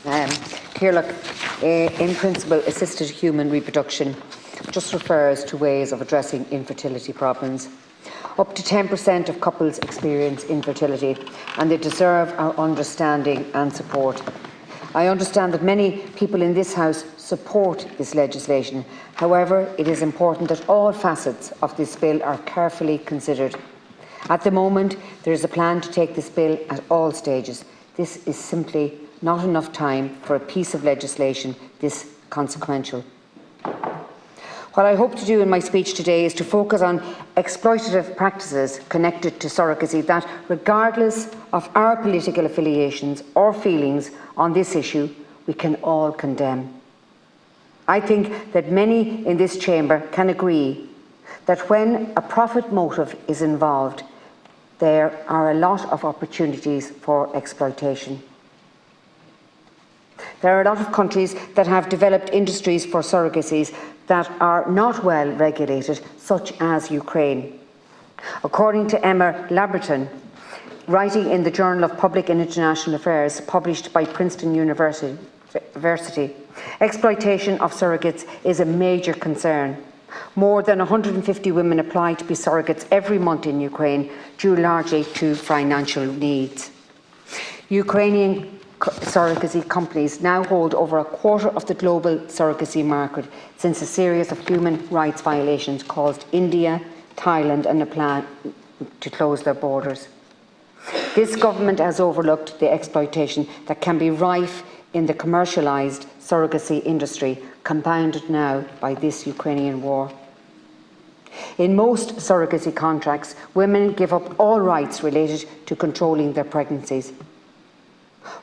Cearlach, in principle, assisted human reproduction just refers to ways of addressing infertility problems. Up to 10% of couples experience infertility, and they deserve our understanding and support. I understand that many people in this House support this legislation. However, it is important that all facets of this bill are carefully considered. At the moment, there is a plan to take this bill at all stages. This is simply not enough time for a piece of legislation this consequential. What I hope to do in my speech today is to focus on exploitative practices connected to surrogacy that, regardless of our political affiliations or feelings on this issue, we can all condemn. I think that many in this chamber can agree that when a profit motive is involved, there are a lot of opportunities for exploitation. There are a lot of countries that have developed industries for surrogacies that are not well regulated, such as Ukraine. According to Emma Laberton, writing in the Journal of Public and International Affairs, published by Princeton University, exploitation of surrogates is a major concern. More than 150 women apply to be surrogates every month in Ukraine, due largely to financial needs. Ukrainian surrogacy companies now hold over a quarter of the global surrogacy market since a series of human rights violations caused India, Thailand and Nepal to close their borders. This government has overlooked the exploitation that can be rife in the commercialised surrogacy industry, compounded now by this Ukrainian war. In most surrogacy contracts, women give up all rights related to controlling their pregnancies.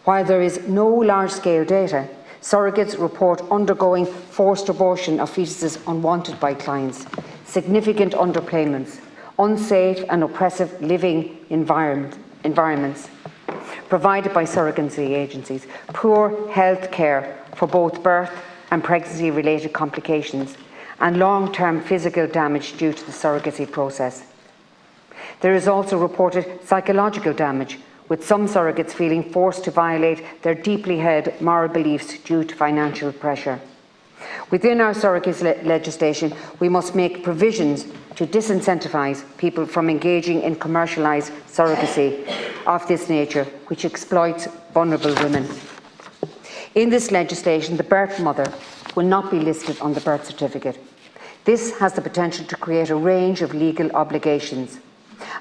While there is no large-scale data, surrogates report undergoing forced abortion of fetuses unwanted by clients, significant underpayments, unsafe and oppressive living environments provided by surrogacy agencies, poor health care for both birth and pregnancy-related complications, and long-term physical damage due to the surrogacy process. There is also reported psychological damage, with some surrogates feeling forced to violate their deeply held moral beliefs due to financial pressure. Within our surrogacy legislation, we must make provisions to disincentivise people from engaging in commercialised surrogacy of this nature, which exploits vulnerable women. In this legislation, the birth mother will not be listed on the birth certificate. This has the potential to create a range of legal obligations.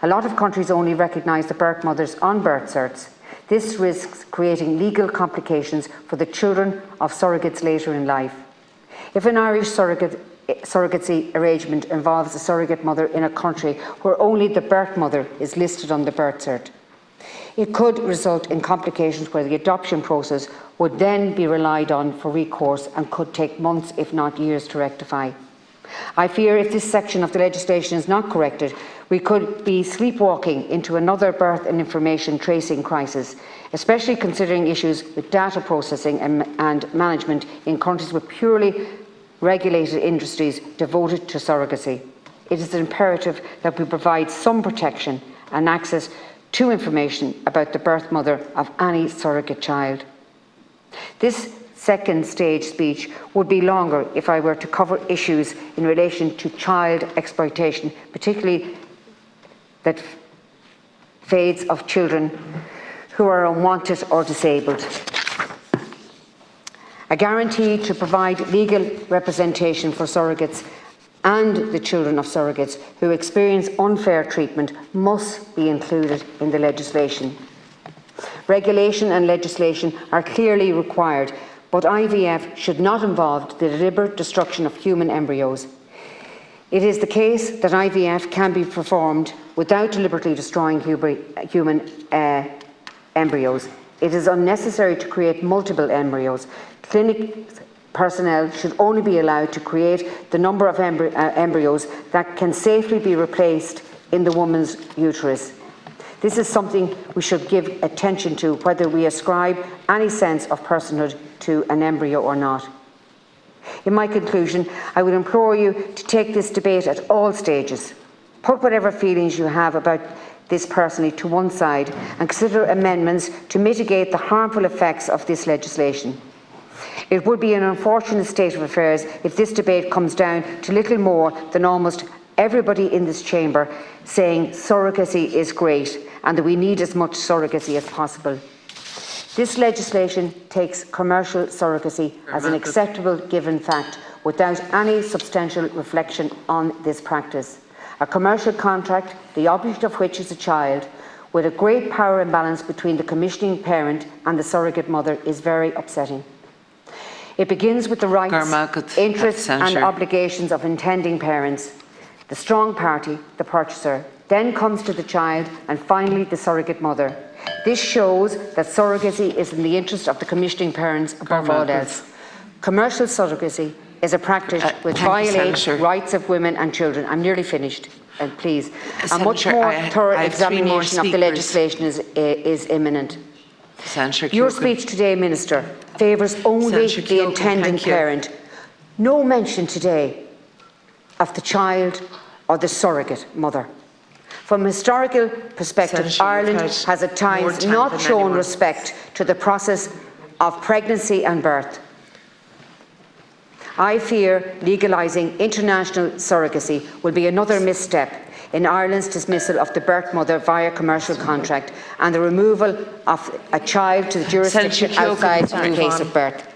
A lot of countries only recognise the birth mothers on birth certs. This risks creating legal complications for the children of surrogates later in life. If an Irish surrogacy arrangement involves a surrogate mother in a country where only the birth mother is listed on the birth cert, it could result in complications where the adoption process would then be relied on for recourse and could take months, if not years, to rectify. I fear if this section of the legislation is not corrected, we could be sleepwalking into another birth and information tracing crisis, especially considering issues with data processing and management in countries with purely regulated industries devoted to surrogacy. It is imperative that we provide some protection and access to information about the birth mother of any surrogate child. This second stage speech would be longer if I were to cover issues in relation to child exploitation, particularly that fades of children who are unwanted or disabled. A guarantee to provide legal representation for surrogates and the children of surrogates who experience unfair treatment must be included in the legislation. Regulation and legislation are clearly required, but IVF should not involve the deliberate destruction of human embryos. It is the case that IVF can be performed without deliberately destroying human embryos. It is unnecessary to create multiple embryos. Clinic personnel should only be allowed to create the number of embryos that can safely be replaced in the woman's uterus. This is something we should give attention to, whether we ascribe any sense of personhood to an embryo or not. In my conclusion, I would implore you to take this debate at all stages. Put whatever feelings you have about this personally to one side and consider amendments to mitigate the harmful effects of this legislation. It would be an unfortunate state of affairs if this debate comes down to little more than almost everybody in this chamber saying surrogacy is great and that we need as much surrogacy as possible. This legislation takes commercial surrogacy as an acceptable given fact without any substantial reflection on this practice. A commercial contract, the object of which is a child, with a great power imbalance between the commissioning parent and the surrogate mother, is very upsetting. It begins with the rights, interests and obligations of intending parents, the strong party, the purchaser, then comes to the child and finally the surrogate mother. This shows that surrogacy is in the interest of the commissioning parents above all else. Commercial surrogacy is a practice which violates rights of women and children. I'm nearly finished. And please, a much more thorough examination of the legislation is imminent. Your speech today, Minister, favours only the intending parent. No mention today of the child or the surrogate mother. From a historical perspective, Ireland has at times not shown respect to the process of pregnancy and birth. I fear legalising international surrogacy will be another misstep in Ireland's dismissal of the birth mother via commercial contract and the removal of a child to the jurisdiction outside the case of birth.